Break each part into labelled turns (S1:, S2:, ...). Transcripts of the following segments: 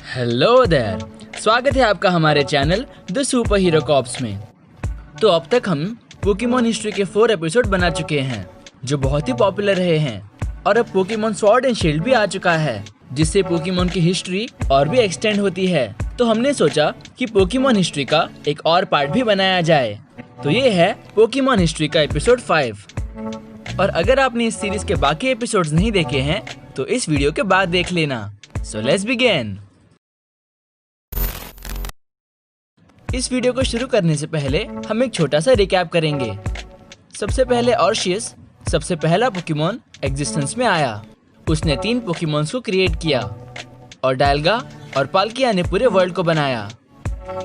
S1: Hello there, स्वागत है आपका हमारे channel the super hero cops में। तो अब तक हम पोकेमॉन हिस्ट्री के 4 एपिसोड बना चुके हैं जो बहुत ही पॉपुलर रहे हैं और अब पोकेमॉन स्वॉर्ड एंड शील्ड भी आ चुका है जिससे पोकेमॉन की हिस्ट्री और भी एक्सटेंड होती है। तो हमने सोचा कि पोकेमॉन हिस्ट्री का एक और पार्ट भी बनाया जाए। तो ये है पोकेमॉन हिस्ट्री का एपिसोड 5। और अगर आपने इस सीरीज के बाकी एपिसोड्स नहीं देखे हैं तो इस वीडियो के बाद देख लेना। So let's begin. इस वीडियो को शुरू करने से पहले हम एक छोटा सा रिकैप करेंगे। सबसे पहले ऑर्शियस सबसे पहला पोकेमॉन एग्जिस्टेंस में आया। उसने 3 पोकेमॉन्स को क्रिएट किया और डायलगा और पाल्किया ने पूरे वर्ल्ड को बनाया।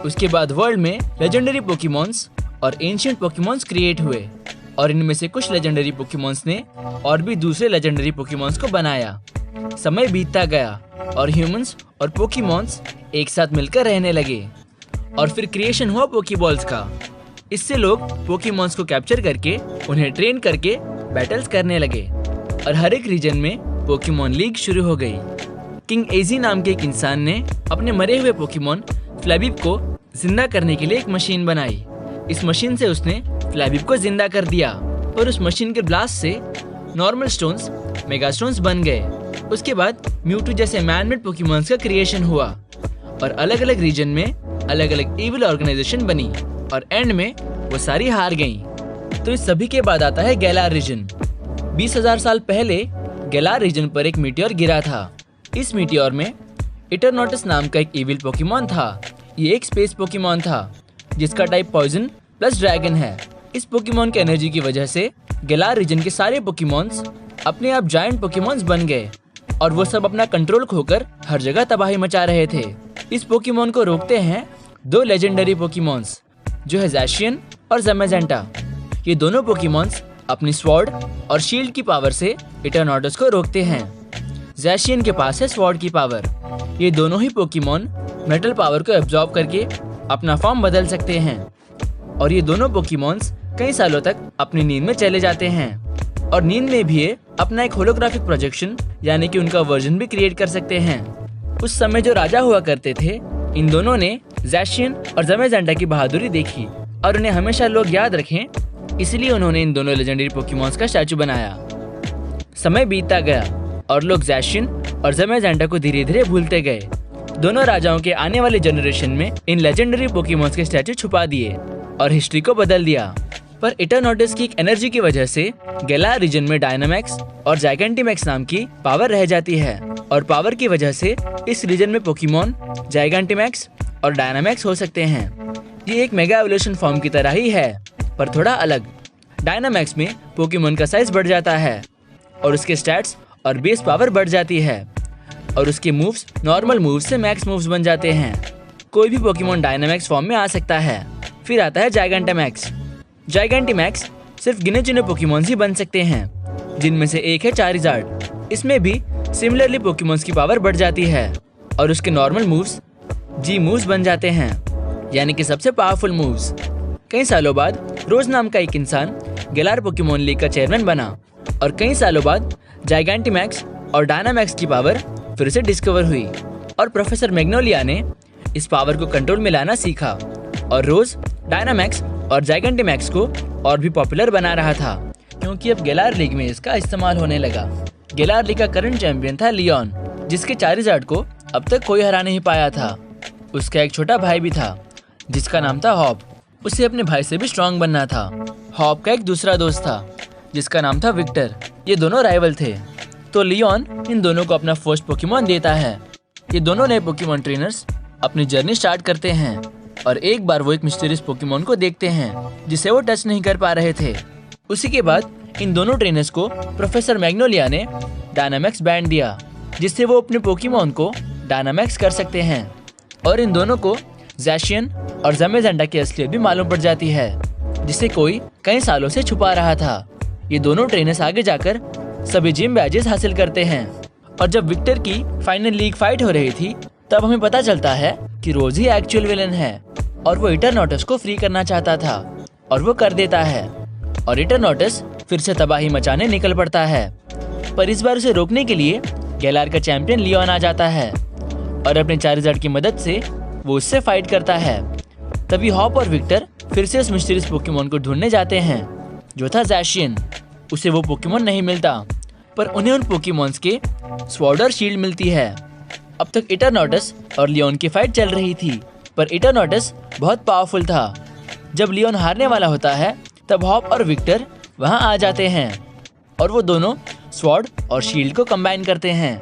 S1: उसके बाद वर्ल्ड में लेजेंडरी पोकेमॉन्स और एंशिएंट पोकेमॉन्स क्रिएट हुए और इनमें से कुछ लेजेंडरी पोकेमॉन्स ने और भी दूसरे लेजेंडरी पोकेमॉन्स को बनाया। समय बीतता गया और ह्यूमंस और पोकेमॉन्स एक साथ मिलकर रहने लगे और फिर क्रिएशन हुआ पोकेबॉल्स का। इससे लोग पोकेमॉन्स को कैप्चर करके उन्हें ट्रेन करके बैटल्स करने लगे और हर एक रीजन में पोकेमॉन लीग शुरू हो गई। किंग एजी नाम के एक इंसान ने अपने मरे हुए पोकेमॉन फ्लैबिब को जिंदा करने के लिए एक मशीन बनाई। इस मशीन से उसने फ्लैबिब को जिंदा कर दिया और उस मशीन के ब्लास्ट से नॉर्मल स्टोन्स मेगा स्टोन्स बन गए। उसके बाद म्यूटू जैसे मैन-मेड पोकेमॉन्स का क्रिएशन हुआ और अलग अलग रीजन में अलग अलग इविल ऑर्गेनाइजेशन बनी और एंड में वो सारी हार गईं। तो इस सभी के बाद आता है गैलार रीजन। 20,000 साल पहले गैलार रीजन पर एक मीटियोर गिरा था। इस मीटियोर में इटरनॉटस नाम का एक इविल पोकेमॉन था। ये एक स्पेस पोकेमॉन था जिसका टाइप पॉइजन प्लस ड्रैगन है। इस पोकेमॉन की एनर्जी की वजह से गैलार रीजन के सारे पोकेमॉन्स अपने आप जायंट पोकेमॉन्स बन गए और वो सब अपना कंट्रोल खोकर हर जगह तबाही मचा रहे थे। इस पोकेमॉन को रोकते हैं 2 लेजेंडरी पोकेमॉन्स जो है ज़ैशियन और ज़मेज़ेंटा। ये दोनों पोकेमॉन्स अपनी स्वॉर्ड और शील्ड की पावर से इटरनॉटस को रोकते हैं। ज़ैशियन के पास है स्वॉर्ड की पावर। ये दोनों ही पोकेमॉन मेटल पावर को एब्जॉर्ब करके अपना फॉर्म बदल सकते हैं और ये दोनों पोकेमॉन्स कई सालों तक अपनी नींद में चले जाते हैं और नींद में भी ये अपना एक होलोग्राफिक प्रोजेक्शन यानी कि उनका वर्जन भी क्रिएट कर सकते हैं। उस समय जो राजा हुआ करते थे इन दोनों ने ज़ैशियन और ज़मेज़ेंटा की बहादुरी देखी और उन्हें हमेशा लोग याद रखें, इसलिए उन्होंने इन दोनों लेजेंडरी पोकेमॉन्स का स्टैचू बनाया। समय बीतता गया और लोग ज़ैशियन और ज़मेज़ेंटा को धीरे धीरे भूलते गए। दोनों राजाओं के आने वाले जनरेशन में इन लेजेंडरी पोकेमॉन्स के स्टैचू छुपा दिए और हिस्ट्री को बदल दिया। पर इटरनॉटस की एक एनर्जी की वजह से गैलार रीजन में डायनामैक्स और जाइगैंटिमैक्स नाम की पावर रह जाती है और पावर की वजह से इस रीजन में पोकेमॉन जाइगैंटिमैक्स और डायनामैक्स हो सकते हैं। ये एक मेगा एवोल्यूशन फॉर्म की तरह ही है पर थोड़ा अलग। डायनामैक्स में पोकेमॉन का साइज बढ़ जाता है और उसके स्टैट्स और बेस पावर बढ़ जाती है और उसके मूव्स नॉर्मल मूव्स से मैक्स मूव्स बन जाते हैं। कोई भी पोकेमॉन डायनामैक्स फॉर्म में आ सकता है। फिर आता है जाइगैंटिमैक्स। जाइगैंटिमैक्स सिर्फ गिने चुने पोकेमॉन्स ही बन सकते हैं जिनमें से एक है चारिज़ार्ड। इसमें भी सिमिलरली पोकेमॉन्स की पावर बढ़ जाती है और उसके नॉर्मल मूव्स जी मूव्स बन जाते हैं यानी कि सबसे पावरफुल मूव्स। कई सालों बाद रोज नाम का एक इंसान गैलार पोकेमॉन लीग का चेयरमैन बना और कई सालों बाद जाइगैंटिमैक्स और डायनामैक्स की पावर फिर से डिस्कवर हुई और प्रोफेसर मैग्नोलिया ने इस पावर को कंट्रोल में लाना सीखा और रोज डायनामैक्स और जाइगैंटिमैक्स को और भी पॉपुलर बना रहा था क्योंकि अब गैलार लीग में इसका इस्तेमाल होने लगा। गैलार लीग का करंट चैंपियन था लियोन जिसके चारिज़ार्ड को अब तक कोई हरा नहीं पाया था। उसका एक छोटा भाई भी था जिसका नाम था हॉप। उसे अपने भाई से भी स्ट्रांग बनना था। हॉप का एक दूसरा दोस्त था जिसका नाम था विक्टर। ये दोनों राइवल थे। तो लियोन इन दोनों को अपना फर्स्ट पोकेमॉन देता है। ये दोनों नए पोकेमॉन ट्रेनर्स अपनी जर्नी स्टार्ट करते हैं और एक बार वो एक मिस्टीरियस पोकेमॉन को देखते हैं जिसे वो टच नहीं कर पा रहे थे। उसी के बाद इन दोनों ट्रेनर्स को प्रोफेसर मैग्नोलिया ने डायनामैक्स बैंड दिया जिससे वो अपने पोकेमॉन को डायनामैक्स कर सकते हैं और इन दोनों को ज़ैशियन और ज़मेज़ेंटा की असलियत भी मालूम पड़ जाती है जिसे कोई कई सालों से छुपा रहा था। ये दोनों ट्रेनर्स आगे जाकर सभी जिम बैजेस हासिल करते हैं और जब विक्टर की फाइनल लीग फाइट हो रही थी तब हमें पता चलता है कि रोज ही एक्चुअल विलन है और वो इटरनॉटस को फ्री करना चाहता था और वो कर देता है और इटरनॉटस फिर से तबाही मचाने निकल पड़ता है। पर इस बार उसे रोकने के लिए गैलार का चैंपियन लियोन आ जाता है और अपने चार्जर की मदद से वो उससे फाइट करता है। तभी हॉप और विक्टर फिर से उस मिस्टीरियस पोकेमोन को ढूंढने जाते हैं जो था ज़ैशियन। उसे वो पोकेमोन नहीं मिलता, पर उन्हें उन पोकेमोन्स के स्वॉर्ड और शील्ड मिलती है। अब तक इटरनॉटस और लियोन की फाइट चल रही थी, पर इटरनॉटस बहुत पावरफुल था। जब लियोन हारने वाला होता है तब हॉप और विक्टर वहां आ जाते हैं और वो दोनों स्वॉर्ड और शील्ड को कंबाइन करते हैं,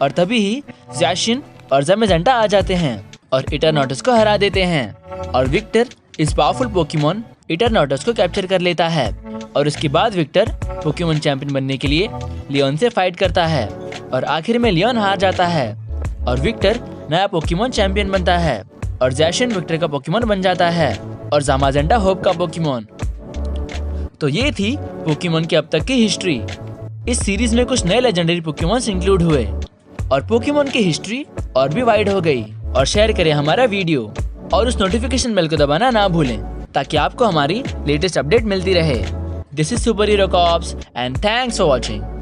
S1: और तभी ही ज़ैशियन और ज़ामेज़ेंटा आ जाते हैं और इटरनॉटस को हरा देते हैं। और विक्टर इस पावरफुल पोकेमोन इटरनॉटस को कैप्चर कर लेता है, और उसके बाद विक्टर पोकेमोन चैंपियन बनने के लिए लियोन से फाइट करता है, और आखिर में लियोन हार जाता है और विक्टर नया पोकेमोन चैंपियन बनता है, और ज़ैशियन विक्टर का पोकेमोन बन जाता है और ज़ामेज़ेंटा होप का पोकेमोन। तो ये थी पोकेमोन की अब तक की हिस्ट्री। इस सीरीज में कुछ नए लेजेंडरी पोकेमोन्स इंक्लूड हुए और पोकेमोन की हिस्ट्री और भी वाइड हो गई। और शेयर करें हमारा वीडियो और उस नोटिफिकेशन बेल को दबाना ना भूलें ताकि आपको हमारी लेटेस्ट अपडेट मिलती रहे। This is super hero cops and thanks for watching.